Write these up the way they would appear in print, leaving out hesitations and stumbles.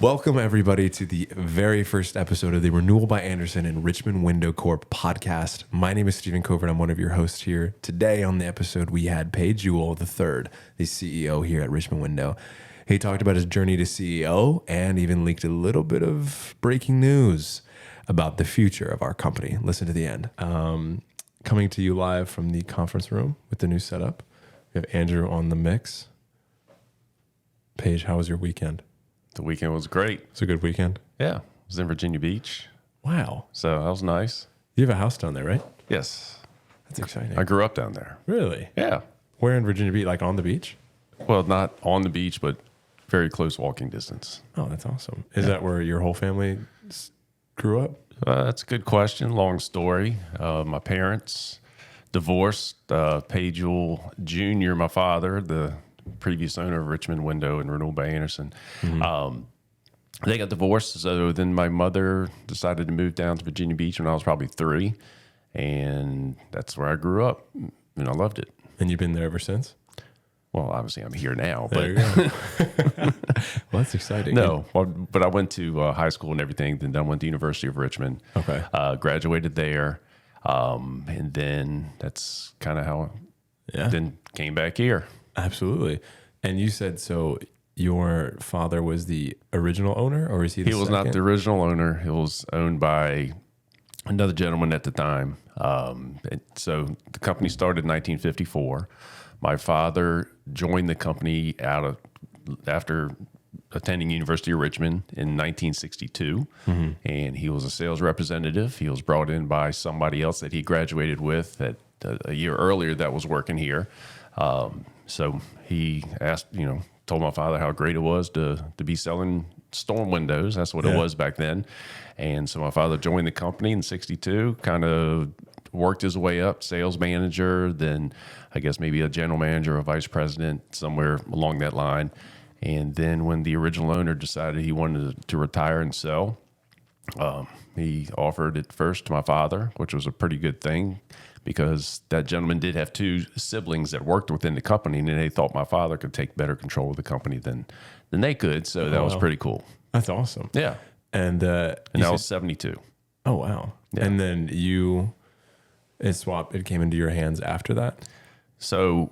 Welcome, everybody, to the very first episode of the Renewal by Andersen and Richmond Window Corp podcast. My name is Stephen Covert. I'm one of your hosts here. Today on the episode, we had Page Ewell III, the CEO here at Richmond Window. He talked about his journey to CEO and even leaked a little bit of breaking news about the future of our company. Listen to the end. Coming to you live from the conference room with the new setup. We have Andrew on the mix. Paige, how was your weekend? The weekend was great. It's a good weekend. Yeah. I was in Virginia Beach. Wow. So that was nice. You have a house down there, right? Yes. That's exciting. I grew up down there. Really? Yeah. Where in Virginia Beach? Like on the beach? Well, not on the beach, but very close walking distance. Oh, that's awesome. Is that where your whole family grew up? That's a good question. Long story. My parents divorced. Page Ewell Jr., my father, the previous owner of Richmond Window and Renewal by Andersen. They got divorced, so then my mother decided to move down to Virginia Beach when I was probably 3, and that's where I grew up, and I loved it. And you've been there ever since? Well, obviously I'm here now, There you but go. Well, that's exciting. no. But I went to high school and everything, then I went to University of Richmond. Okay. Graduated there, and then that's kind of how. Yeah. Then came back here. Absolutely. And you said, so your father was the original owner, or is he the He was second? not the original owner. It was owned by another gentleman at the time. So the company started in 1954. My father joined the company after attending University of Richmond in 1962, and he was a sales representative. He was brought in by somebody else that he graduated with a year earlier that was working here. So he told my father how great it was to be selling storm windows. That's what it was back then. And so my father joined the company in 62, kind of worked his way up, sales manager, then I guess maybe a general manager or vice president, somewhere along that line. And then when the original owner decided he wanted to retire and sell, he offered it first to my father, which was a pretty good thing, because that gentleman did have 2 siblings that worked within the company, and they thought my father could take better control of the company than they could. So that was pretty cool. That's awesome. Yeah. And that was 72. Oh, wow. Yeah. And then it came into your hands after that? So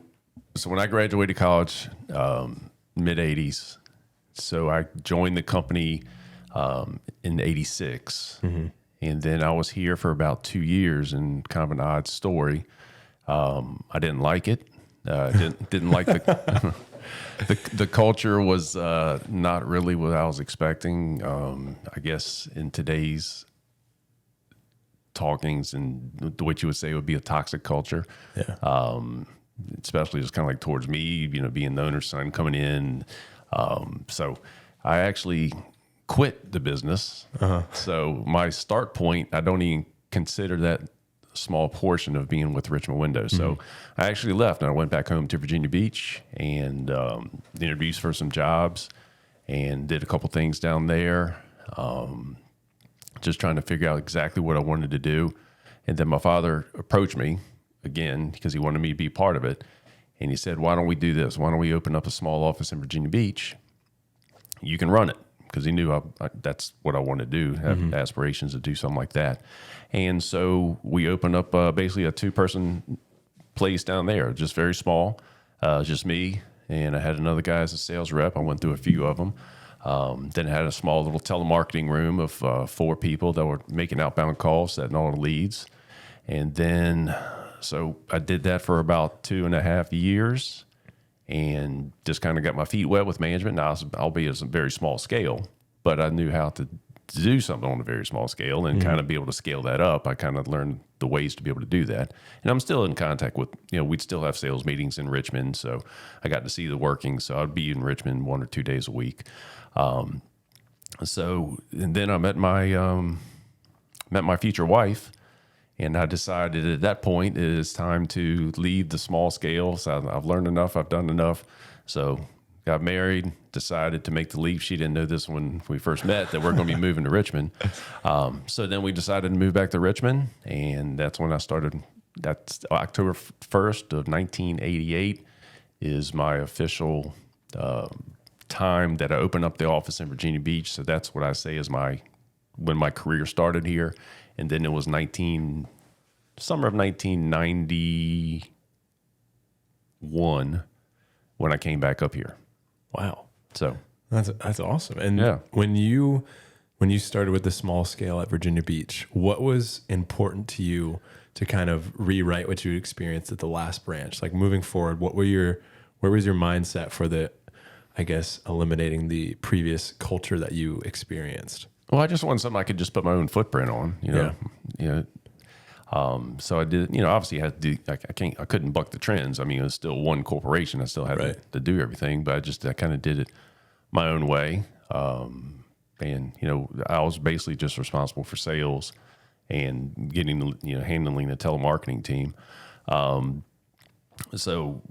when I graduated college, mid 80s, so I joined the company in 86. And then I was here for about 2 years, and kind of an odd story. I didn't like it. Didn't like the culture was not really what I was expecting. I guess in today's talkings and what you would say would be a toxic culture. Yeah. Especially just kind of like towards me, being the owner's son coming in. So I actually quit the business. So my start point, I don't even consider that small portion of being with Richmond Window. So I actually left, and I went back home to Virginia Beach and interviewed for some jobs and did a couple things down there, just trying to figure out exactly what I wanted to do. And then my father approached me again because he wanted me to be part of it. And he said, why don't we do this? Why don't we open up a small office in Virginia Beach? You can run it. Because he knew that's what I wanted to do, have aspirations to do something like that. And so we opened up basically a 2-person place down there, just very small, just me. And I had another guy as a sales rep. I went through a few of them. Then I had a small little telemarketing room of 4 people that were making outbound calls, setting all the leads. And then, so I did that for about 2.5 years. And just kind of got my feet wet with management. Now, albeit at a very small scale, but I knew how to do something on a very small scale and kind of be able to scale that up. I kind of learned the ways to be able to do that. And I'm still in contact with, we'd still have sales meetings in Richmond. So I got to see the workings. So I'd be in Richmond 1 or 2 days a week. And then I met my future wife. And I decided at that point it is time to leave the small scale. So I've learned enough. I've done enough. So got married, decided to make the leap. She didn't know this when we first met, that we're going to be moving to Richmond. So then we decided to move back to Richmond. And that's when I started. That's October 1st of 1988 is my official time that I opened up the office in Virginia Beach. So that's what I say is when my career started here. And then it was summer of 1991 when I came back up here. Wow. So That's awesome. And Yeah. when you started with the small scale at Virginia Beach, what was important to you to kind of rewrite what you experienced at the last branch? Like moving forward, where was your mindset for eliminating the previous culture that you experienced? Well, I just wanted something I could just put my own footprint on, So I did, obviously I had to do, I couldn't buck the trends. I mean, it was still one corporation. I still had to do everything, but I kind of did it my own way. And I was basically just responsible for sales and handling the telemarketing team. So,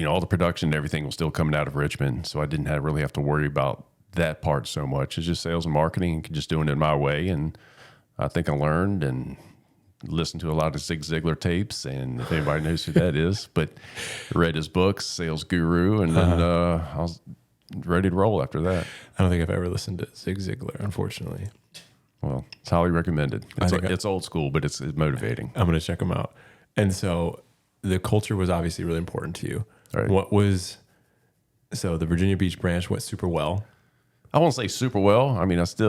all the production and everything was still coming out of Richmond. So I didn't really have to worry about that part so much. It's just sales and marketing, just doing it my way. And I think I learned and listened to a lot of Zig Ziglar tapes, and if anybody knows who that is, but read his books, Sales Guru, and then I was ready to roll after that. I don't think I've ever listened to Zig Ziglar, unfortunately. Well, it's highly recommended. It's old school, but it's motivating. I'm going to check them out. And so the culture was obviously really important to you. Right. So the Virginia Beach branch went super well. I won't say super well. I mean, it's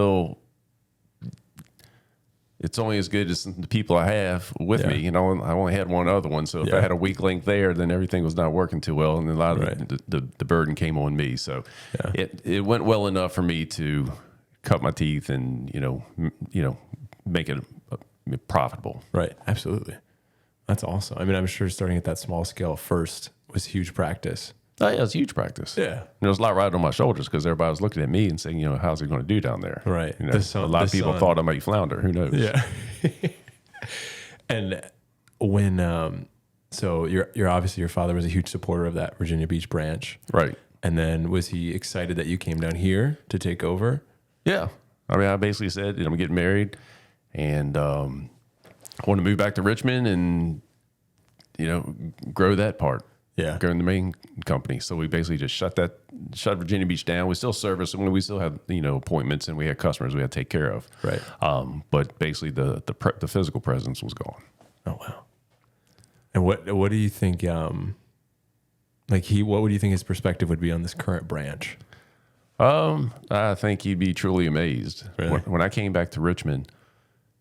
only as good as the people I have with me. I only had one other one. So if I had a weak link there, then everything was not working too well. And a lot of the burden came on me. So it went well enough for me to cut my teeth and, make it profitable. Right. Absolutely. That's awesome. I mean, I'm sure starting at that small scale first was huge practice. Oh, yeah, it was huge practice. Yeah. There was a lot riding on my shoulders because everybody was looking at me and saying, how's he going to do down there? Right. A lot of people thought I might flounder. Who knows? Yeah. And when, so you're obviously, your father was a huge supporter of that Virginia Beach branch. Right. And then was he excited that you came down here to take over? Yeah. I mean, I basically said, I'm getting married and I want to move back to Richmond and, grow that part. Yeah. Go in the main company. So we basically just shut Virginia Beach down. We still service, we still have, appointments and we had customers we had to take care of. Right. But basically the physical presence was gone. Oh, wow. And what do you think, what would you think his perspective would be on this current branch? I think he'd be truly amazed. Really? When I came back to Richmond,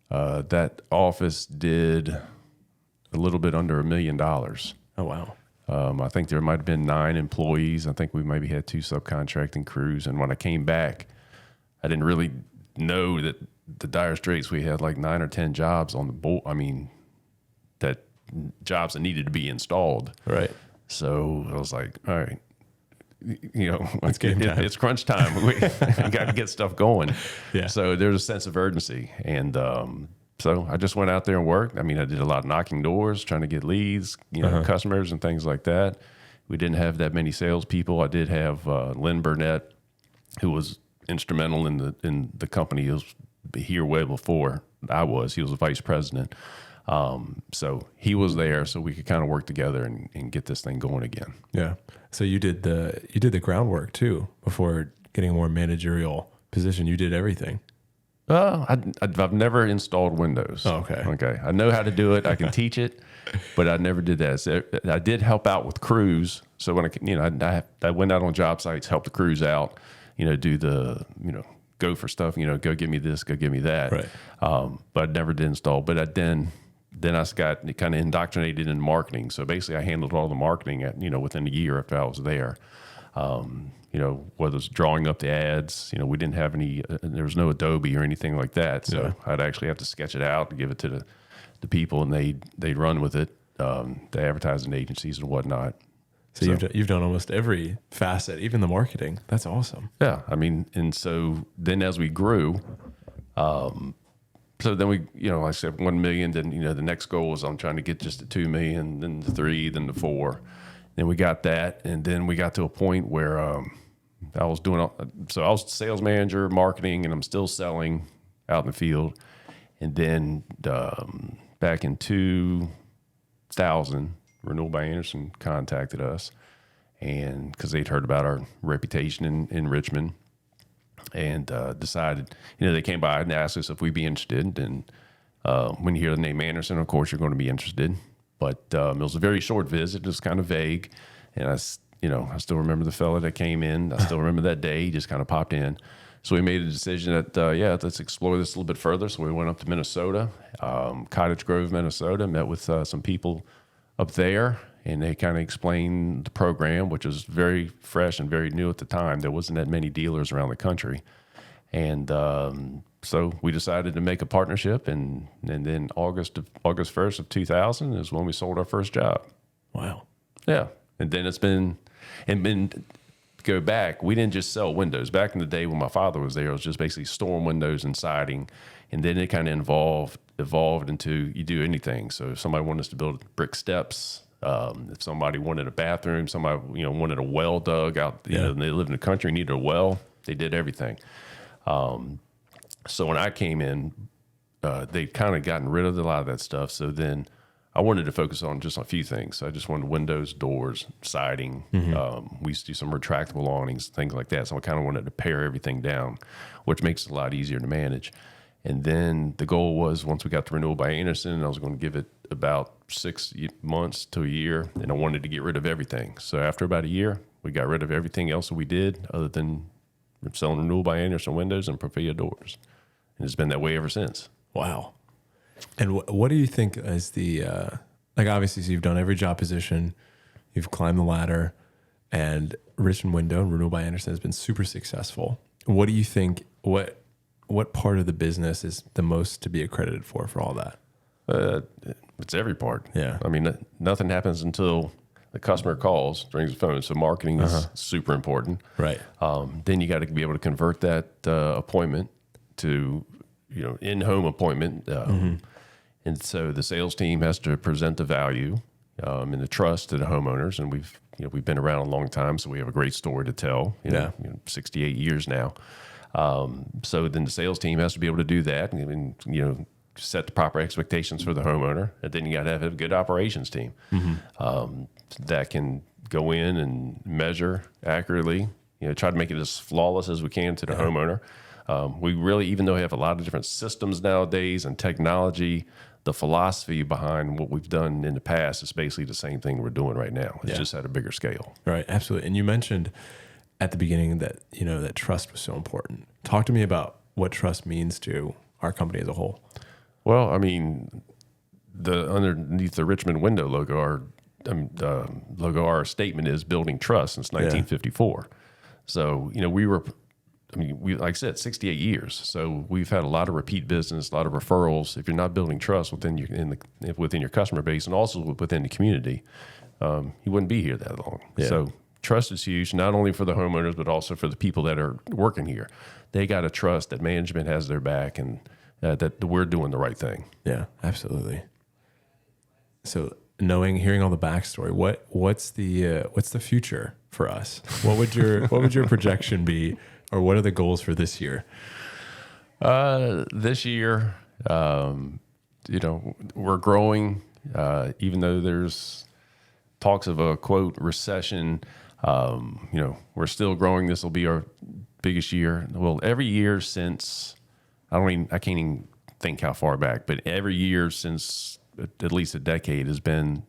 that office did a little bit under $1 million. Oh, wow. I think there might have been 9 employees. I think we maybe had 2 subcontracting crews. And when I came back, I didn't really know that the dire straits, we had like 9 or 10 jobs on the board. I mean, jobs that needed to be installed. Right. So I was like, all right, It's game time. It's crunch time. We got to get stuff going. Yeah. So there's a sense of urgency. And so I just went out there and worked. I mean, I did a lot of knocking doors, trying to get leads, customers and things like that. We didn't have that many salespeople. I did have Lynn Burnett, who was instrumental in the company. He was here way before I was. He was the vice president. So he was there, so we could kind of work together and get this thing going again. Yeah. So you did the groundwork too before getting a more managerial position. You did everything. I've never installed Windows. Oh, okay. Okay. I know how to do it. I can teach it, but I never did that. So I did help out with crews. So when I went out on job sites, helped the crews out, do the, go for stuff, go give me this, go give me that. Right. But I never did install. But then I got kind of indoctrinated in marketing. So basically I handled all the marketing within a year after I was there. Whether it's drawing up the ads, we didn't have any, there was no Adobe or anything like that. So I'd actually have to sketch it out and give it to the people and they'd run with it, the advertising agencies and whatnot. So you've done almost every facet, even the marketing. That's awesome. Yeah. I mean, and so then as we grew, so then we, like I said, 1 million, then, the next goal was I'm trying to get just to 2 million, then to 3, then to 4. Then we got that. And then we got to a point where, I was sales manager, marketing, and I'm still selling out in the field. And then, back in 2000, Renewal by Andersen contacted us and because they'd heard about our reputation in Richmond, and decided, they came by and asked us if we'd be interested. And when you hear the name Andersen, of course, you're going to be interested. But it was a very short visit. It was kind of vague. And I still remember the fella that came in. I still remember that day. He just kind of popped in. So we made a decision that, let's explore this a little bit further. So we went up to Minnesota, Cottage Grove, Minnesota, met with some people up there. And they kind of explained the program, which was very fresh and very new at the time. There wasn't that many dealers around the country. And so we decided to make a partnership. And then August 1st of 2000 is when we sold our first job. Wow. Yeah. And then go back, we didn't just sell windows. Back in the day when my father was there, it was just basically storm windows and siding. And then it kind of evolved into you do anything. So if somebody wanted us to build brick steps, if somebody wanted a bathroom, somebody wanted a well dug out, they lived in the country, needed a well, they did everything. So when I came in, they'd kind of gotten rid of a lot of that stuff. So then I wanted to focus on just a few things. So I just wanted windows, doors, siding. We used to do some retractable awnings, things like that. So I kind of wanted to pare everything down, which makes it a lot easier to manage. And then the goal was, once we got the Renewal by Andersen, I was going to give it about 6 months to a year, and I wanted to get rid of everything. So after about a year, we got rid of everything else that we did other than selling Renewal by Andersen windows and Profia doors. And it's been that way ever since. Wow. And what do you think is the, obviously, so you've done every job position, you've climbed the ladder, and Richmond Window and Renewal by Andersen has been super successful. What do you think, what part of the business is the most to be accredited for all that? It's every part. Yeah. I mean, nothing happens until the customer calls, rings the phone. So marketing is super important. Right. Then you got to be able to convert that appointment to, in-home appointment. And so the sales team has to present the value and the trust to the homeowners. And we've been around a long time, so we have a great story to tell. 68 years now. So then the sales team has to be able to do that and set the proper expectations for the homeowner. And then you got to have a good operations team that can go in and measure accurately, try to make it as flawless as we can to the homeowner. We really, even though we have a lot of different systems nowadays and technology, the philosophy behind what we've done in the past is basically the same thing we're doing right now. It's just at a bigger scale. Right. Absolutely. And you mentioned at the beginning that, that trust was so important. Talk to me about what trust means to our company as a whole. Well, I mean, underneath the Richmond Window logo, our statement is building trust since 1954. So, we like I said, 68 years. So we've had a lot of repeat business, a lot of referrals. If you're not building trust within your customer base and also within the community, you wouldn't be here that long. Yeah. So trust is huge, not only for the homeowners, but also for the people that are working here. They got to trust that management has their back and that we're doing the right thing. Yeah, absolutely. So hearing all the backstory, what's the future for us? What would your projection be, or what are the goals for this year? This year, we're growing, even though there's talks of a quote recession. We're still growing. This will be our biggest year. Well, every year since I can't even think how far back, but every year since at least a decade has been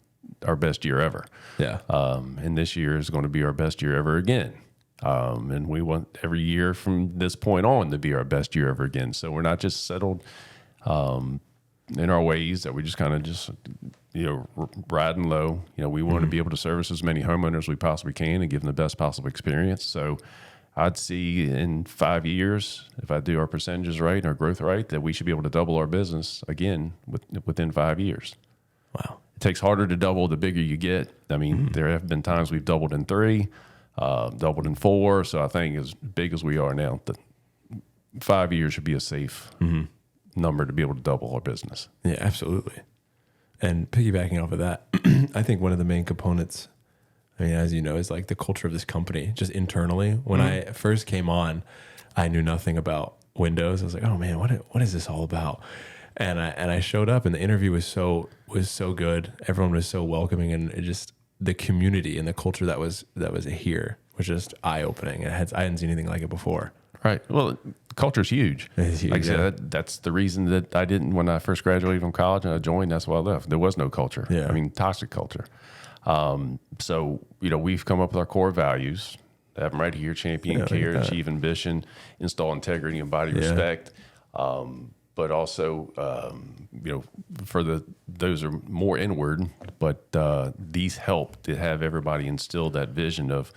our best year ever. Yeah. And this year is going to be our best year ever again. And we want every year from this point on to be our best year ever again. So we're not just settled in our ways that we just kind of riding low. We want to be able to service as many homeowners as we possibly can and give them the best possible experience. So I'd see in 5 years, if I do our percentages right and our growth right, that we should be able to double our business again within 5 years. Wow. It takes harder to double the bigger you get. I mean, there have been times we've doubled in 3, doubled in 4. So I think as big as we are now, 5 years should be a safe number to be able to double our business. Yeah, absolutely. And piggybacking off of that, I think one of the main components, as you know, is like the culture of this company, just internally. When I first came on, I knew nothing about Windows. I was like, oh man, what is this all about? And I showed up, and the interview was so good. Everyone was so welcoming, and the community and the culture that was here was just eye opening. I hadn't seen anything like it before. Right. Well, culture's huge. It's huge, Like I said, that's the reason that I didn't, when I first graduated from college and I joined, that's why I left. There was no culture. Yeah. I mean, toxic culture. So, we've come up with our core values. Have them right here: champion care, achieve ambition, install integrity, embody respect. But also, those are more inward, but these help to have everybody instill that vision of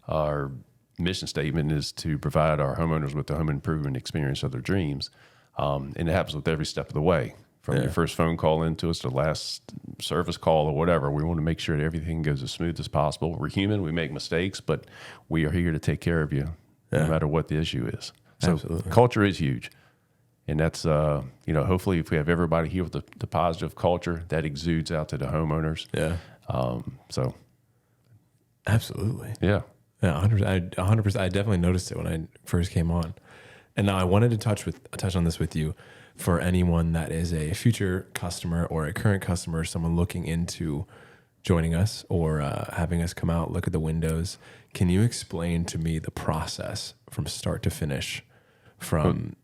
our mission statement is to provide our homeowners with the home improvement experience of their dreams. And it happens with every step of the way, from your first phone call into us to last service call or whatever. We want to make sure that everything goes as smooth as possible. We're human, we make mistakes, but we are here to take care of you no matter what the issue is. So Absolutely. Culture culture is huge. And that's, hopefully if we have everybody here with the positive culture, that exudes out to the homeowners. Yeah. So, Absolutely. yeah. Yeah, 100%. I definitely noticed it when I first came on. And now I wanted to touch on this with you for anyone that is a future customer or a current customer, someone looking into joining us or having us come out, look at the windows. Can you explain to me the process from start to finish, from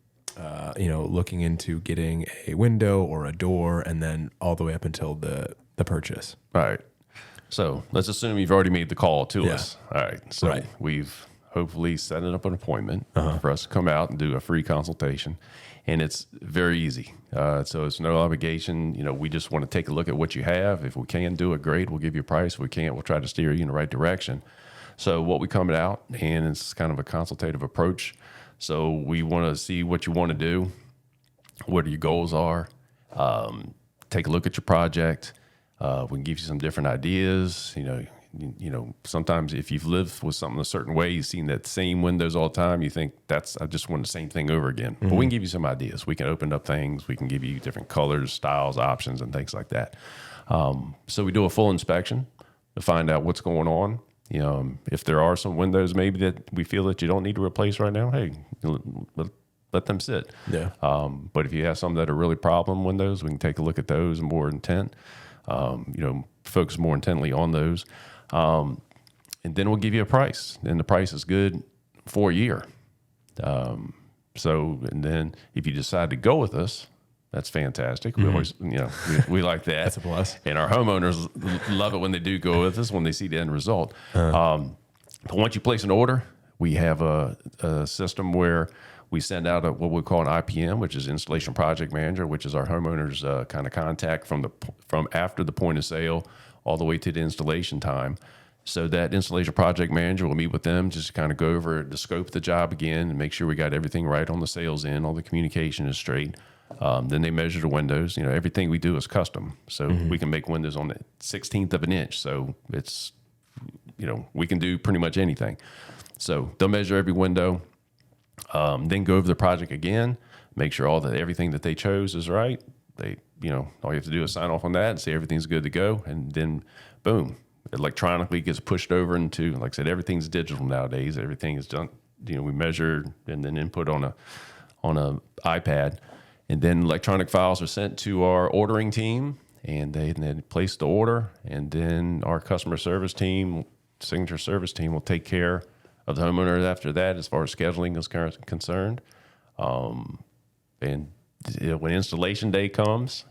looking into getting a window or a door, and then all the way up until the purchase? All right. So let's assume you've already made the call to us. All right. So we've hopefully set up an appointment for us to come out and do a free consultation. And it's very easy. So it's no obligation. We just want to take a look at what you have. If we can do it, great. We'll give you a price. If we can't, we'll try to steer you in the right direction. So what we come out, and it's kind of a consultative approach. So we want to see what you want to do, what your goals are, take a look at your project. We can give you some different ideas. Sometimes if you've lived with something a certain way, you've seen that same windows all the time, you think I just want the same thing over again. But we can give you some ideas. We can open up things. We can give you different colors, styles, options, and things like that. So we do a full inspection to find out what's going on. If there are some windows maybe that we feel that you don't need to replace right now, hey, let them sit. Yeah. But if you have some that are really problem windows, we can take a look at those more intent. Focus more intently on those. And then we'll give you a price. And the price is good for a year. And then if you decide to go with us, that's fantastic. We always, we like that. That's a plus. And our homeowners love it when they do go with us, when they see the end result. But once you place an order, we have a system where we send out what we call an IPM, which is Installation Project Manager, which is our homeowners kind of contact from after the point of sale all the way to the installation time. So that Installation Project Manager will meet with them, just to kind of go over the scope of the job again and make sure we got everything right on the sales end, all the communication is straight. Then they measure the windows. Everything we do is custom. So we can make windows on the 16th of an inch. So it's, we can do pretty much anything. So they'll measure every window. Then go over the project again, make sure everything that they chose is right. They, all you have to do is sign off on that and say everything's good to go. And then boom, electronically gets pushed over into, like I said, everything's digital nowadays. Everything is done. We measure and then input on a iPad, and then electronic files are sent to our ordering team, and they place the order, and then our customer service team, signature service team, will take care of the homeowner after that, as far as scheduling is concerned. And when installation day comes,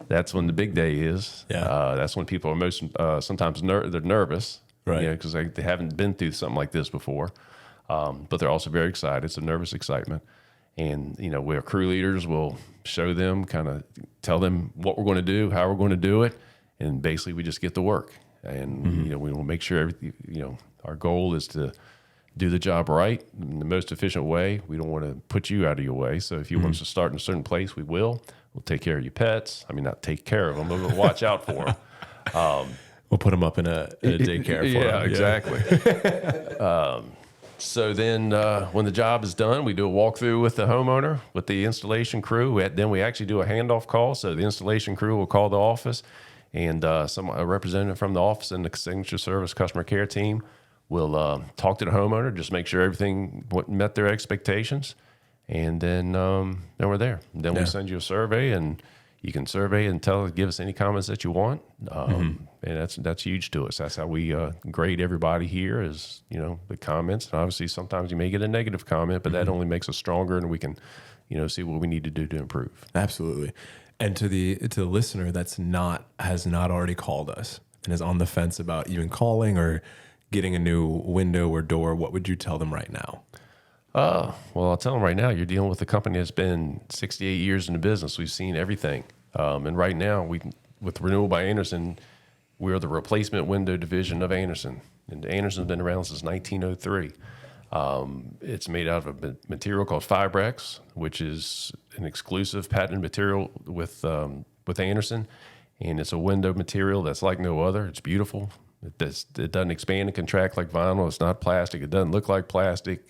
that's when the big day is. Yeah. That's when people are most sometimes they're nervous, right? Because they haven't been through something like this before. But they're also very excited. It's a nervous excitement, and our crew leaders will show them, kind of tell them what we're going to do, how we're going to do it, and basically we just get to work. And we will make sure everything. Our goal is to do the job right in the most efficient way. We don't want to put you out of your way. So if you want us to start in a certain place, we will. We'll take care of your pets. I mean, not take care of them, but we'll watch out for them. We'll put them up in a daycare for them. Yeah, exactly. So then when the job is done, we do a walkthrough with the homeowner, with the installation crew. Then we actually do a handoff call. So the installation crew will call the office, and a representative from the office and the signature service customer care team will talk to the homeowner, just make sure everything met their expectations, and then we're there. Then we send you a survey, and You can survey and give us any comments that you want, and that's huge to us. That's how we grade everybody here. Is the comments, and obviously sometimes you may get a negative comment, but that only makes us stronger, and we can see what we need to do to improve. Absolutely. And to the listener has not already called us and is on the fence about even calling or getting a new window or door, what would you tell them right now? Well, I'll tell them right now, you're dealing with a company that's been 68 years in the business. We've seen everything. And right now, with Renewal by Andersen, we're the replacement window division of Andersen. And Andersen's been around since 1903. It's made out of a material called Fibrex, which is an exclusive patented material with Andersen. And it's a window material that's like no other. It's beautiful. It doesn't expand and contract like vinyl. It's not plastic. It doesn't look like plastic.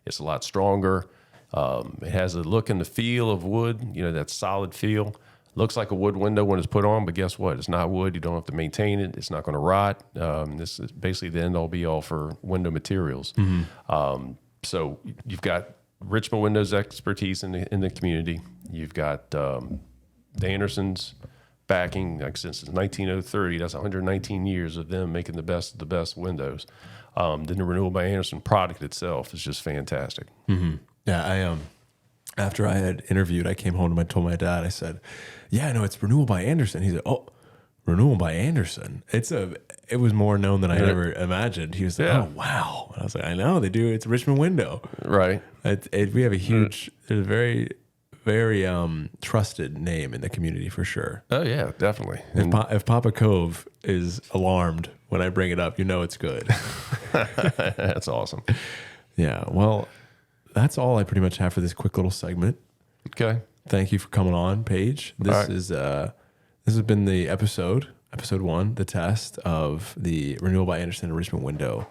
It's a lot stronger. It has a look and the feel of wood, that solid feel. Looks like a wood window when it's put on, but guess what? It's not wood. You don't have to maintain it. It's not going to rot. This is basically the end all be all for window materials. So you've got Richmond Window's expertise in the community. You've got the Andersens backing, like since 1903. That's 119 years of them making the best of the best windows. Then the Renewal by Andersen product itself is just fantastic. Yeah, I after I had interviewed, I came home and I told my dad, I said, "Yeah, I know it's Renewal by Andersen." He said, "Oh, Renewal by Andersen. It was more known than I ever imagined." He was like, "Oh, wow." And I was like, "I know they do. It's Richmond Window, right?" We have a huge, there's a very, very trusted name in the community for sure. Oh yeah, definitely. If Papa Cove is alarmed when I bring it up, it's good. That's awesome. Yeah. Well, that's all I pretty much have for this quick little segment. Okay. Thank you for coming on, Paige. This has been the episode 1, the test of the Renewal by Andersen and Richmond Window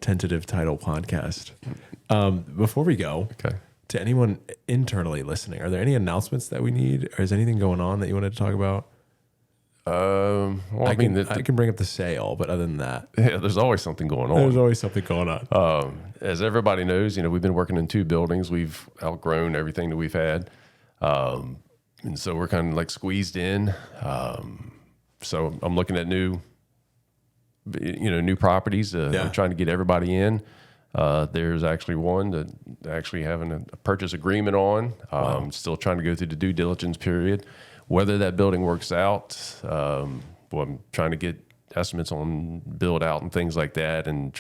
tentative title podcast. Before we go, to anyone internally listening, are there any announcements that we need, or is anything going on that you wanted to talk about? Well, I can bring up the sale, but other than that, there's always something going on. There's always something going on. As everybody knows, we've been working in 2 buildings. We've outgrown everything that we've had, and so we're kind of like squeezed in. So I'm looking at new properties. I'm trying to get everybody in. There's actually one that actually having a purchase agreement on. Still trying to go through the due diligence period. Whether that building works out, I'm trying to get estimates on build out and things like that, and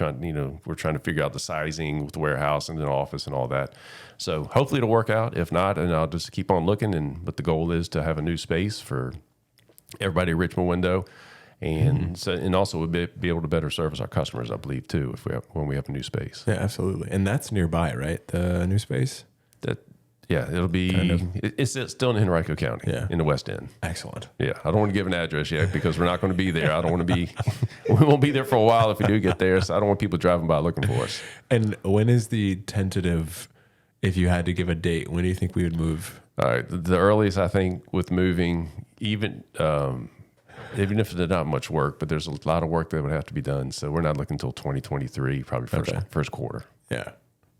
we're trying to figure out the sizing with the warehouse and the office and all that. So hopefully it'll work out. If not, and I'll just keep on looking. But the goal is to have a new space for everybody at Richmond Window, and and also we'll be able to better service our customers, I believe, too, when we have a new space. Yeah, absolutely. And that's nearby, right? The new space. Yeah, it'll be. It's still in Henrico County, in the West End. Excellent. Yeah, I don't want to give an address yet because we're not going to be there. I don't want to be. We won't be there for a while if we do get there. So I don't want people driving by looking for us. And when is the tentative? If you had to give a date, when do you think we would move? All right, the earliest I think with moving, even if there's not much work, but there's a lot of work that would have to be done. So we're not looking until 2023, probably first quarter. Yeah,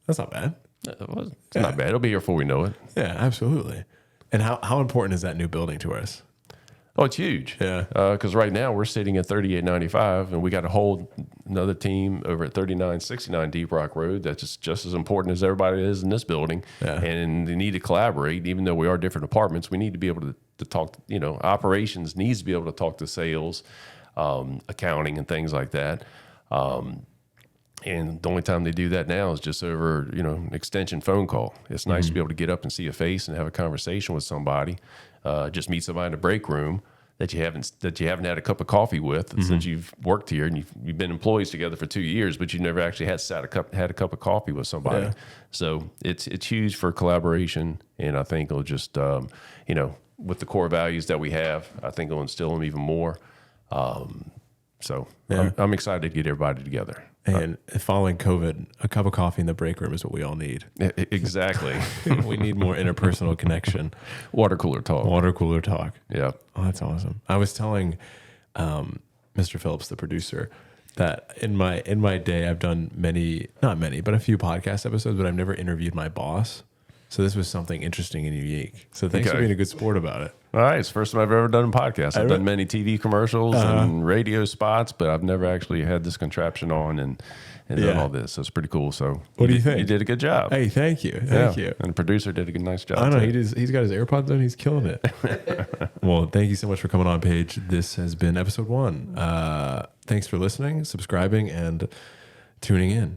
that's not bad. It's not bad. It'll be here before we know it. Yeah, absolutely. And how important is that new building to us? Oh, it's huge. Yeah. Because right now we're sitting at 3895, and we got to hold another team over at 3969 Deep Rock Road. That's just as important as everybody is in this building. Yeah. And they need to collaborate. Even though we are different departments, we need to be able to talk. Operations needs to be able to talk to sales, accounting, and things like that. And the only time they do that now is just over, an extension phone call. It's nice to be able to get up and see a face and have a conversation with somebody. Just meet somebody in the break room that you haven't had a cup of coffee with since you've worked here, and you've been employees together for 2 years, but you never actually had a cup of coffee with somebody. Yeah. So it's huge for collaboration, and I think it'll just with the core values that we have, I think it'll instill them even more. I'm excited to get everybody together. And following COVID, a cup of coffee in the break room is what we all need. Exactly. We need more interpersonal connection. Water cooler talk. Yeah. Oh, that's awesome. I was telling Mr. Phillips, the producer, that in my day, I've done not many, but a few podcast episodes, but I've never interviewed my boss. So this was something interesting and unique. So thanks for being a good sport about it. All right, it's the first time I've ever done a podcast. I've done many TV commercials and radio spots, but I've never actually had this contraption on and done all this. So it's pretty cool. So What do you think? You did a good job. Hey, thank you. Thank you. And the producer did a nice job. I know, too. he's got his AirPods on. He's killing it. Well, thank you so much for coming on, Paige. This has been episode 1. Thanks for listening, subscribing, and tuning in.